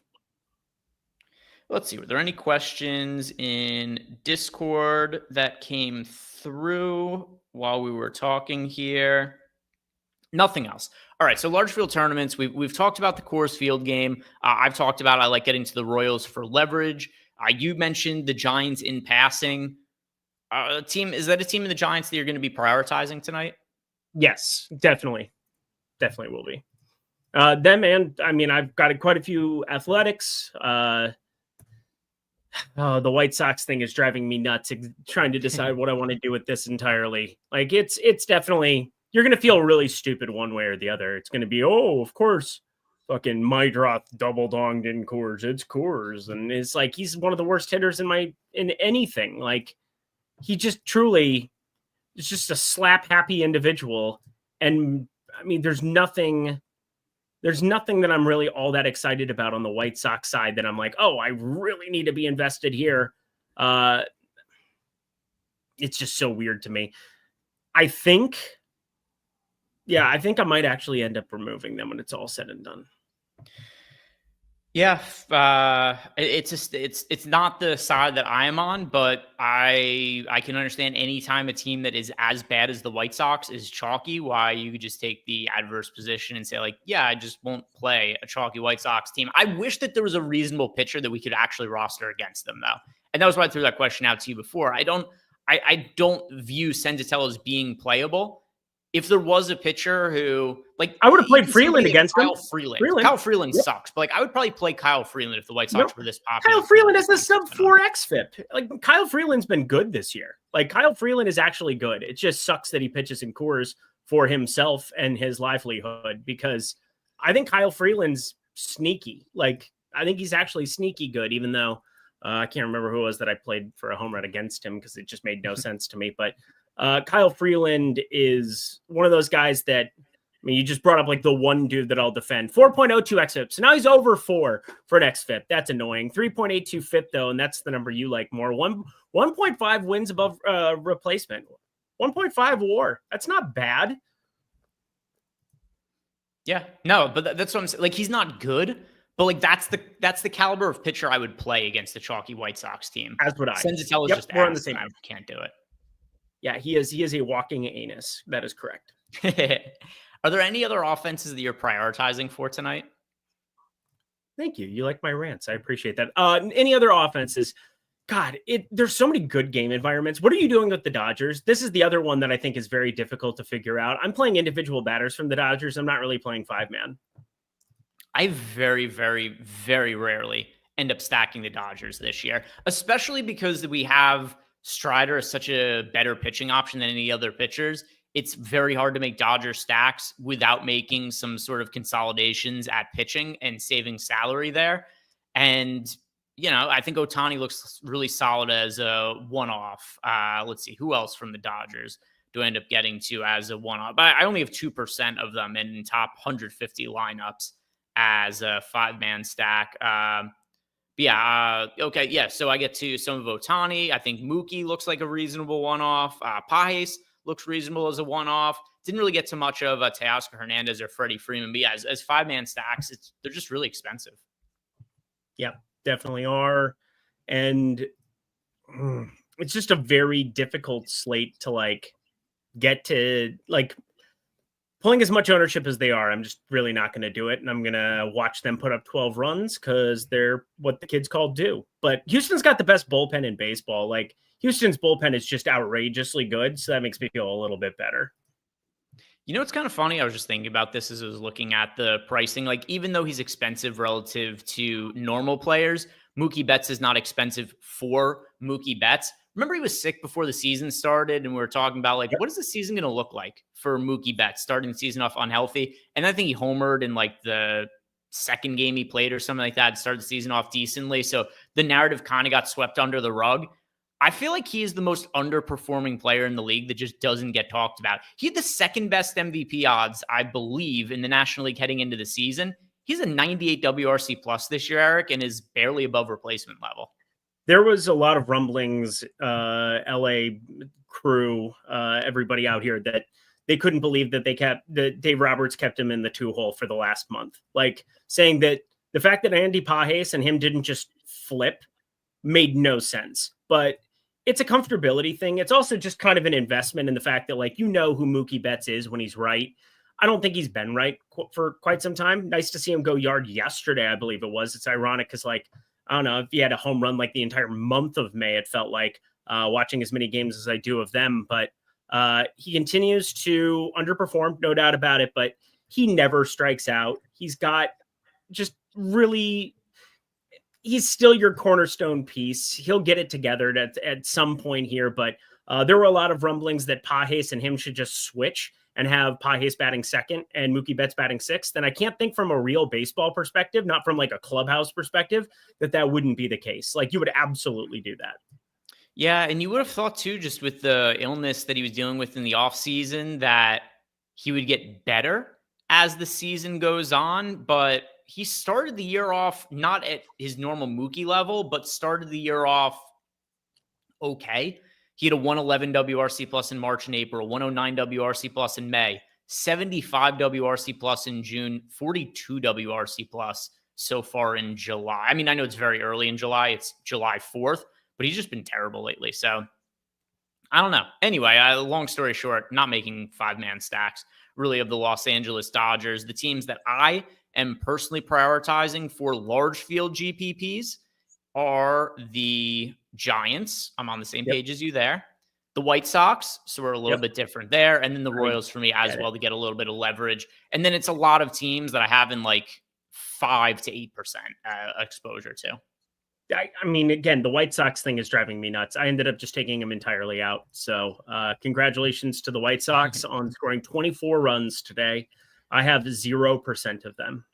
Let's see. Were there any questions in Discord that came through while we were talking here? Nothing else. All right, so large field tournaments. We've talked about the Coors Field game. I've talked about I like getting to the Royals for leverage. You mentioned the Giants in passing. Is that a team in the Giants that you're going to be prioritizing tonight? Yes, definitely will be. Them and I've got quite a few Athletics. The White Sox thing is driving me nuts. Trying to decide what I want to do with this entirely. Like it's definitely. You're going to feel really stupid one way or the other. It's going to be, of course, fucking Mydroth double donged in Coors. It's Coors. And it's like, he's one of the worst hitters in anything. Like, he just truly is just a slap happy individual. And there's nothing that I'm really all that excited about on the White Sox side that I'm like, I really need to be invested here. It's just so weird to me. I think I might actually end up removing them when it's all said and done. Yeah, it's not the side that I am on, but I can understand anytime a team that is as bad as the White Sox is chalky, why you could just take the adverse position and say like, yeah, I just won't play a chalky White Sox team. I wish that there was a reasonable pitcher that we could actually roster against them though. And that was why I threw that question out to you before. I don't view Senzatella as being playable. If there was a pitcher who, like, I would have played Freeland against Kyle Freeland. Kyle Freeland sucks, but like, I would probably play Kyle Freeland if the White Sox were this popular. Kyle Freeland has a sub 4 xFIP. Like, Kyle Freeland's been good this year. Like, Kyle Freeland is actually good. It just sucks that he pitches in Coors for himself and his livelihood, because I think Kyle Freeland's sneaky. Like, I think he's actually sneaky good, even though I can't remember who it was that I played for a home run against him because it just made no sense to me. But Kyle Freeland is one of those guys that, you just brought up like the one dude that I'll defend. 4.02 xFIP. So now he's over 4 for an xFIP. That's annoying. 3.82 FIP though, and that's the number you like more. 1.5 wins above replacement. 1.5 WAR. That's not bad. Yeah, no, but that's what I'm saying. Like, he's not good, but like that's the caliber of pitcher I would play against the chalky White Sox team. As would I. Senzatella is just we're on the same. I can't do it. Yeah, he is a walking anus. That is correct. Are there any other offenses that you're prioritizing for tonight? Thank you. You like my rants. I appreciate that. Any other offenses? God, there's so many good game environments. What are you doing with the Dodgers? This is the other one that I think is very difficult to figure out. I'm playing individual batters from the Dodgers. I'm not really playing 5-man. I very, very, very rarely end up stacking the Dodgers this year, especially because we have Strider as such a better pitching option than any other pitchers. It's very hard to make Dodger stacks without making some sort of consolidations at pitching and saving salary there. And, I think Ohtani looks really solid as a one-off. Let's see, who else from the Dodgers do I end up getting to as a one-off? But I only have 2% of them in top 150 lineups as a 5-man stack. Okay. Yeah. So I get to some of Ohtani. I think Mookie looks like a reasonable one-off. Pages looks reasonable as a one-off. Didn't really get so much of Teoscar Hernandez or Freddie Freeman. But yeah, as 5-man stacks, they're just really expensive. Yeah, definitely are. And it's just a very difficult slate to like get to, like, pulling as much ownership as they are. I'm just really not going to do it. And I'm going to watch them put up 12 runs because they're what the kids call do. But Houston's got the best bullpen in baseball. Like, Houston's bullpen is just outrageously good. So that makes me feel a little bit better. You know, it's kind of funny. I was just thinking about this as I was looking at the pricing. Like, even though he's expensive relative to normal players, Mookie Betts is not expensive for Mookie Betts. Remember, he was sick before the season started, and we were talking about, like, what is the season going to look like for Mookie Betts starting the season off unhealthy? And I think he homered in, like, the second game he played or something like that, started the season off decently. So the narrative kind of got swept under the rug. I feel like he is the most underperforming player in the league that just doesn't get talked about. He had the second best MVP odds, I believe, in the National League heading into the season. He's a 98 WRC plus this year, Eric, and is barely above replacement level. There was a lot of rumblings, LA crew, everybody out here, that they couldn't believe that Dave Roberts kept him in the 2-hole for the last month. Like, saying that the fact that Andy Pages and him didn't just flip made no sense. But it's a comfortability thing. It's also just kind of an investment in the fact that, like, you know who Mookie Betts is when he's right. I don't think he's been right for quite some time. Nice to see him go yard yesterday, I believe it was. It's ironic because, like, I don't know if he had a home run like the entire month of May, it felt like, watching as many games as I do of them. But he continues to underperform, no doubt about it, but he never strikes out. He's got just really, he's still your cornerstone piece. He'll get it together at some point here, but there were a lot of rumblings that Pages and him should just switch and have Pages batting second and Mookie Betts batting sixth. And I can't think from a real baseball perspective, not from like a clubhouse perspective, that wouldn't be the case. Like, you would absolutely do that. Yeah, and you would have thought too, just with the illness that he was dealing with in the offseason, that he would get better as the season goes on. But he started the year off not at his normal Mookie level, but started the year off okay. He had a 111 WRC plus in March and April, 109 WRC plus in May, 75 WRC plus in June, 42 WRC plus so far in July. I mean, I know it's very early in July. It's July 4th, but he's just been terrible lately. So I don't know. Anyway, long story short, not making 5-man stacks really of the Los Angeles Dodgers. The teams that I am personally prioritizing for large field GPPs are the Giants. I'm on the same page as you there. The White Sox, so we're a little bit different there. And then the Royals for me as well to get a little bit of leverage. And then it's a lot of teams that I have in like 5 to 8% exposure to. I mean, again, the White Sox thing is driving me nuts. I ended up just taking them entirely out. So congratulations to the White Sox on scoring 24 runs today. I have 0% of them.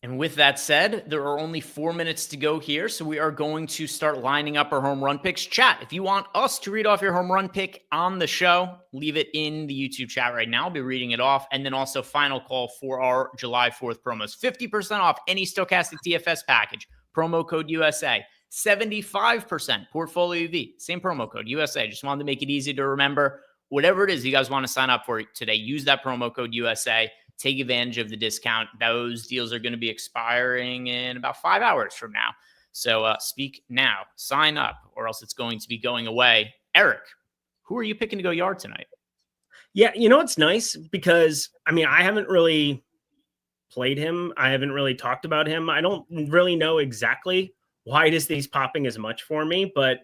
And with that said, there are only 4 minutes to go here, so we are going to start lining up our home run picks. Chat, if you want us to read off your home run pick on the show, leave it in the YouTube chat right now. I'll be reading it off. And then also final call for our July 4th promos. 50% off any Stokastic DFS package. Promo code USA. 75% Portfolio EV. Same promo code USA. Just wanted to make it easy to remember. Whatever it is you guys want to sign up for today, use that promo code USA. Take advantage of the discount. Those deals are going to be expiring in about 5 hours from now. So speak now, sign up, or else it's going to be going away. Eric, who are you picking to go yard tonight? Yeah, you know, it's nice because, I mean, I haven't really played him. I haven't really talked about him. I don't really know exactly why it is that he's popping as much for me, but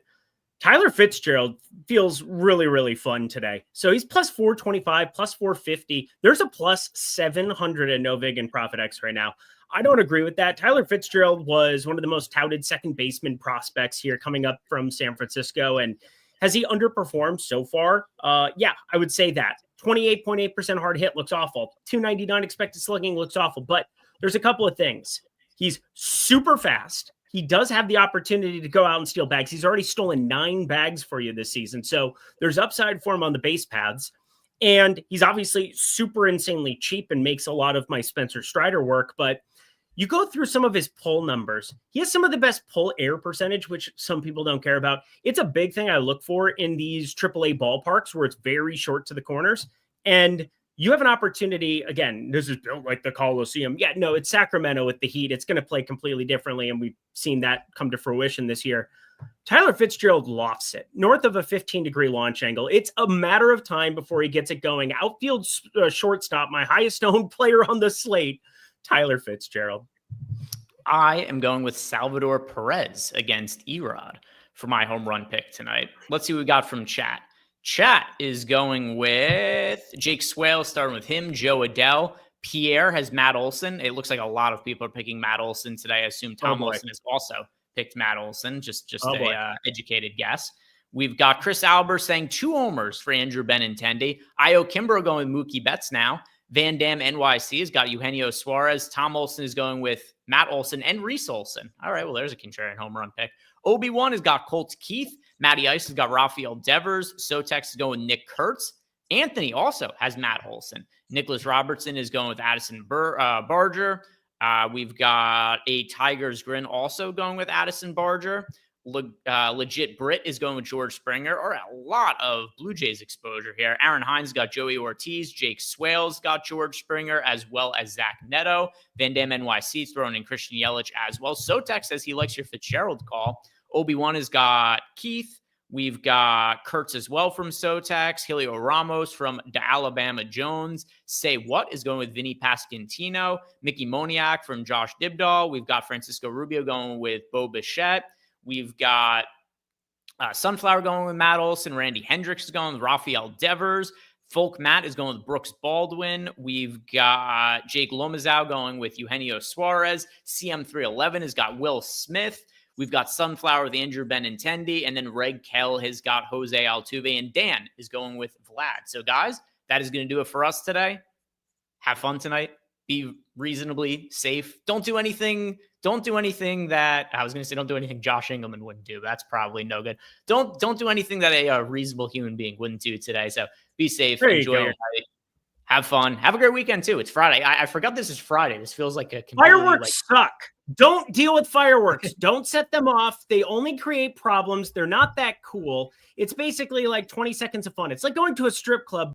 Tyler Fitzgerald feels really, really fun today. So he's plus 425, plus 450. There's a plus 700 at NoVig and ProfitX right now. I don't agree with that. Tyler Fitzgerald was one of the most touted second baseman prospects here coming up from San Francisco. And has he underperformed so far? Yeah, I would say that. 28.8% hard hit looks awful. 299 expected slugging looks awful. But there's a couple of things. He's super fast. He does have the opportunity to go out and steal bags. He's already stolen 9 bags for you this season. So there's upside for him on the base paths. And he's obviously super insanely cheap and makes a lot of my Spencer Strider work. But you go through some of his pull numbers. He has some of the best pull air percentage, which some people don't care about. It's a big thing I look for in these AAA ballparks where it's very short to the corners. And you have an opportunity, again, this is built like the Coliseum. Yeah, no, it's Sacramento with the Heat. It's going to play completely differently, and we've seen that come to fruition this year. Tyler Fitzgerald lofts it north of a 15-degree launch angle. It's a matter of time before he gets it going. Outfield shortstop, my highest owned player on the slate, Tyler Fitzgerald. I am going with Salvador Perez against Erod for my home run pick tonight. Let's see what we got from chat. Chat is going with Jake Swale, starting with him, Joe Adell. Pierre has Matt Olson. It looks like a lot of people are picking Matt Olson today. I assume Tom Olson has also picked Matt Olson, just a educated guess. We've got Chris Albert saying 2 homers for Andrew Benintendi. Io Kimbrough going with Mookie Betts now. Van Dam NYC has got Eugenio Suarez. Tom Olson is going with Matt Olson and Reese Olson. All right, well, there's a contrarian home run pick. Obi-Wan has got Colt Keith. Matty Ice has got Rafael Devers. Sotex is going with Nick Kurtz. Anthony also has Matt Olson. Nicholas Robertson is going with Addison Barger. We've got a Tiger's Grin also going with Addison Barger. Legit Brit is going with George Springer, or a lot of Blue Jays exposure here. Aaron Hines got Joey Ortiz. Jake Swales got George Springer, as well as Zach Neto. Van Dam NYC throwing in Christian Yelich as well. Sotex says he likes your Fitzgerald call. Obi-Wan has got Keith. We've got Kurtz as well from Sotex. Helio Ramos from Alabama Jones. Say What is going with Vinny Pasquantino. Mickey Moniak from Josh Dibdahl. We've got Francisco Rubio going with Bo Bichette. We've got Sunflower going with Matt Olson. Randy Hendricks is going with Rafael Devers. Folk Matt is going with Brooks Baldwin. We've got Jake Lomazau going with Eugenio Suarez. CM311 has got Will Smith. We've got Sunflower with Andrew Benintendi. And then Reg Kell has got Jose Altuve. And Dan is going with Vlad. So, guys, that is going to do it for us today. Have fun tonight. Be reasonably safe. Don't do anything that I was going to say. Don't do anything Josh Engelman wouldn't do. That's probably no good. Don't do anything that a reasonable human being wouldn't do today. So be safe. Enjoy your night. Have fun. Have a great weekend too. It's Friday. I forgot this is Friday. This feels like a fireworks suck. Don't deal with fireworks. Don't set them off. They only create problems. They're not that cool. It's basically like 20 seconds of fun. It's like going to a strip club.